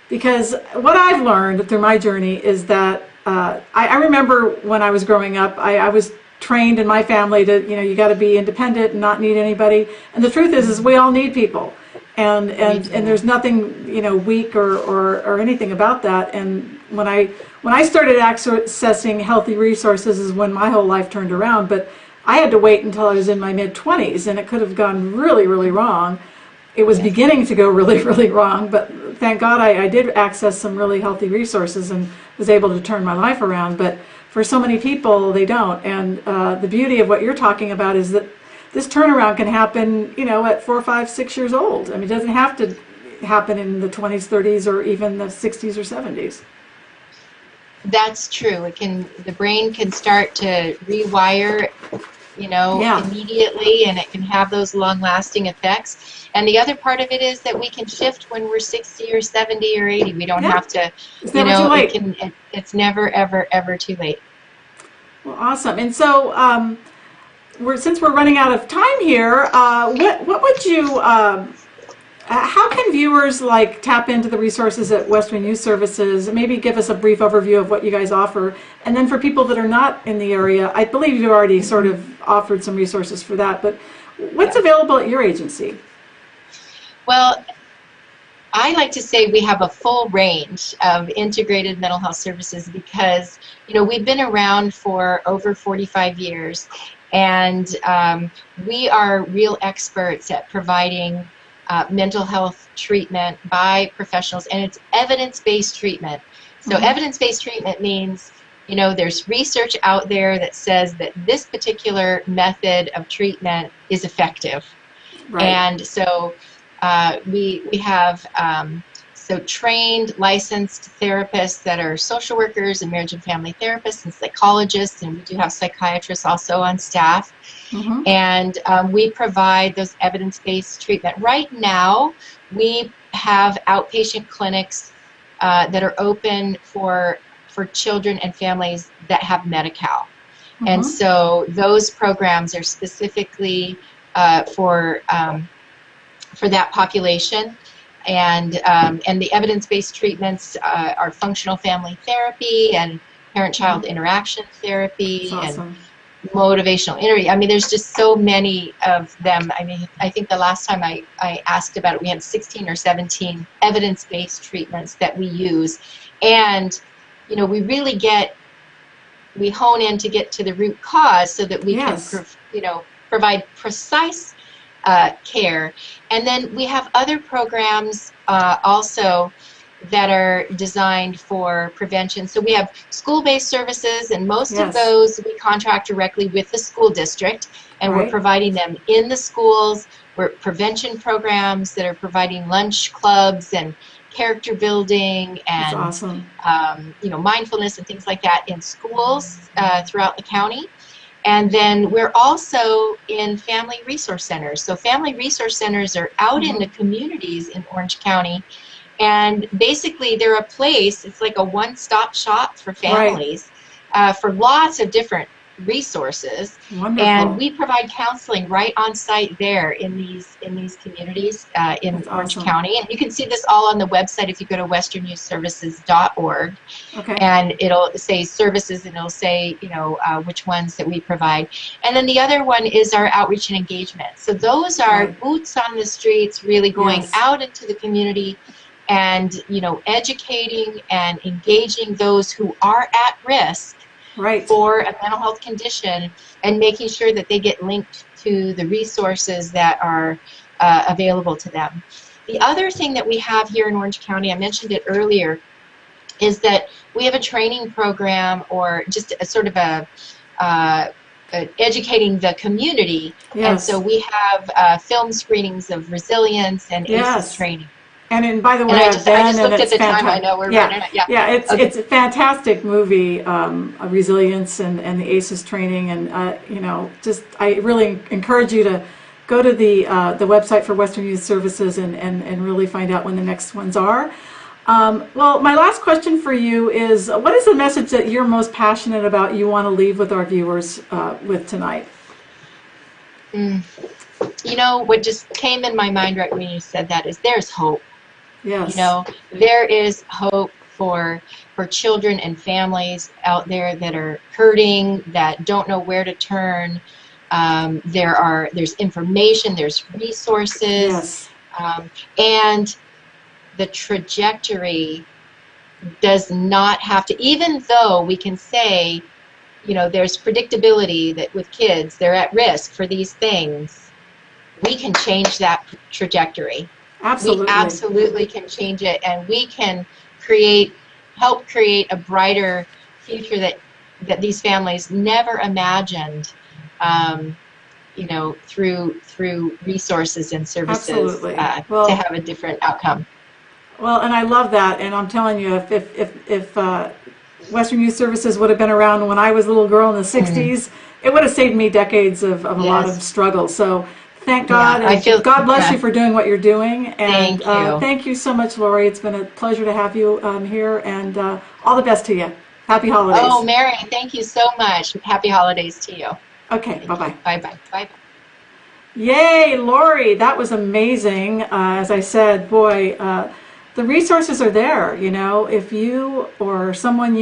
Because what I've learned through my journey is that I remember when I was growing up, I was trained in my family to, you got to be independent and not need anybody. And the truth is we all need people. And there's nothing, weak or anything about that. And when I started accessing healthy resources is when my whole life turned around. But I had to wait until I was in my mid-20s, and it could have gone really, really wrong. It was beginning to go really, really wrong, but thank God I did access some really healthy resources and was able to turn my life around. But for so many people, they don't. And the beauty of what you're talking about is that this turnaround can happen, at 4, 5, 6 years old. I mean, it doesn't have to happen in the 20s, 30s, or even the 60s or 70s. That's true. The brain can start to rewire, immediately, and it can have those long-lasting effects. And the other part of it is that we can shift when we're 60 or 70 or 80. We don't have to, it's never too late. It's never, ever, ever too late. Well, awesome. And so, since we're running out of time here, what would you, how can viewers tap into the resources at Western Youth Services? Maybe give us a brief overview of what you guys offer. And then for people that are not in the area, I believe you already sort of offered some resources for that, but what's available at your agency? Well, I like to say we have a full range of integrated mental health services because, we've been around for over 45 years, and we are real experts at providing mental health treatment by professionals, and it's evidence-based treatment. So evidence-based treatment means, there's research out there that says that this particular method of treatment is effective. And so we have trained, licensed therapists that are social workers and marriage and family therapists and psychologists, and we do have psychiatrists also on staff. And we provide those evidence-based treatment. Right now, we have outpatient clinics that are open for children and families that have Medi-Cal. And so those programs are specifically for that population. And the evidence-based treatments are functional family therapy and parent-child interaction therapy and motivational interview. I mean, there's just so many of them. I mean, I think the last time I asked about it, we had 16 or 17 evidence-based treatments that we use. And, we really we hone in to get to the root cause so that we can, provide precise care. And then we have other programs also that are designed for prevention. So we have school-based services, and most of those we contract directly with the school district, and we're providing them in the schools. We're prevention programs that are providing lunch clubs and character building and mindfulness and things like that in schools throughout the county. And then we're also in family resource centers. So family resource centers are out in the communities in Orange County. And basically they're a place, it's like a one-stop shop for families for lots of different resources. Wonderful. And we provide counseling right on site there in these communities in That's Orange awesome. County. And you can see this all on the website if you go to westernyouthservices.org. Okay. And it'll say services, and it'll say, which ones that we provide. And then the other one is our outreach and engagement. So those are Right. boots on the streets, really going Yes. out into the community and, educating and engaging those who are at risk Right. for a mental health condition, and making sure that they get linked to the resources that are available to them. The other thing that we have here in Orange County, I mentioned it earlier, is that we have a training program, or just a sort of educating the community. Yes. And so we have film screenings of resilience and Yes. ACEs training. And by the way, And I I've just been, looked and at the it's time. I fantastic. know we're Yeah, running. Yeah. yeah, Okay. it's a fantastic movie, Resilience and the ACEs training, and I really encourage you to go to the website for Western Youth Services and really find out when the next ones are. Well, my last question for you is, what is the message that you're most passionate about, you want to leave with our viewers with tonight? What just came in my mind right when you said that is there's hope. Yes. There is hope for children and families out there that are hurting, that don't know where to turn. There's information, there's resources, Yes. and the trajectory does not have to, even though we can say, there's predictability that with kids, they're at risk for these things, we can change that trajectory. Absolutely. We absolutely can change it, and we can help create a brighter future that these families never imagined, through resources and services Absolutely. to have a different outcome. Well, and I love that, and I'm telling you, if Western Youth Services would have been around when I was a little girl in the 60s, it would have saved me decades of a lot of struggle. So thank God, and God bless you for doing what you're doing. And Thank you. Thank you so much, Lori. It's been a pleasure to have you here, and all the best to you. Happy holidays. Oh, Mary, thank you so much. Happy holidays to you. Okay, bye-bye. Bye-bye. Bye-bye. Yay, Lori, that was amazing. As I said, boy, the resources are there. If you or someone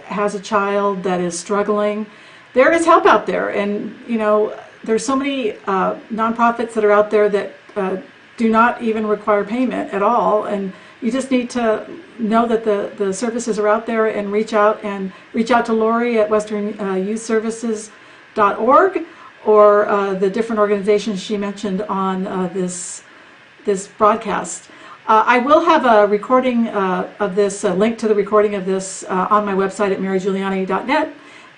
has a child that is struggling, there is help out there. And there's so many nonprofits that are out there that do not even require payment at all, and you just need to know that the services are out there, and reach out to Lori at westernyouthservices.org, or the different organizations she mentioned on this broadcast. I will have a recording of this, a link to the recording of this on my website at marygiuliani.net,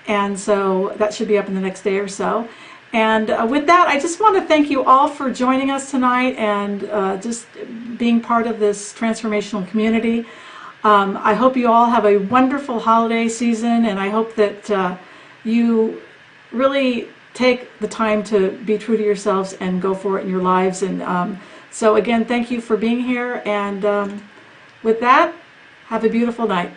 and so that should be up in the next day or so. And with that, I just want to thank you all for joining us tonight, and just being part of this transformational community. I hope you all have a wonderful holiday season, and I hope that you really take the time to be true to yourselves and go for it in your lives. And so again, thank you for being here, and with that, have a beautiful night.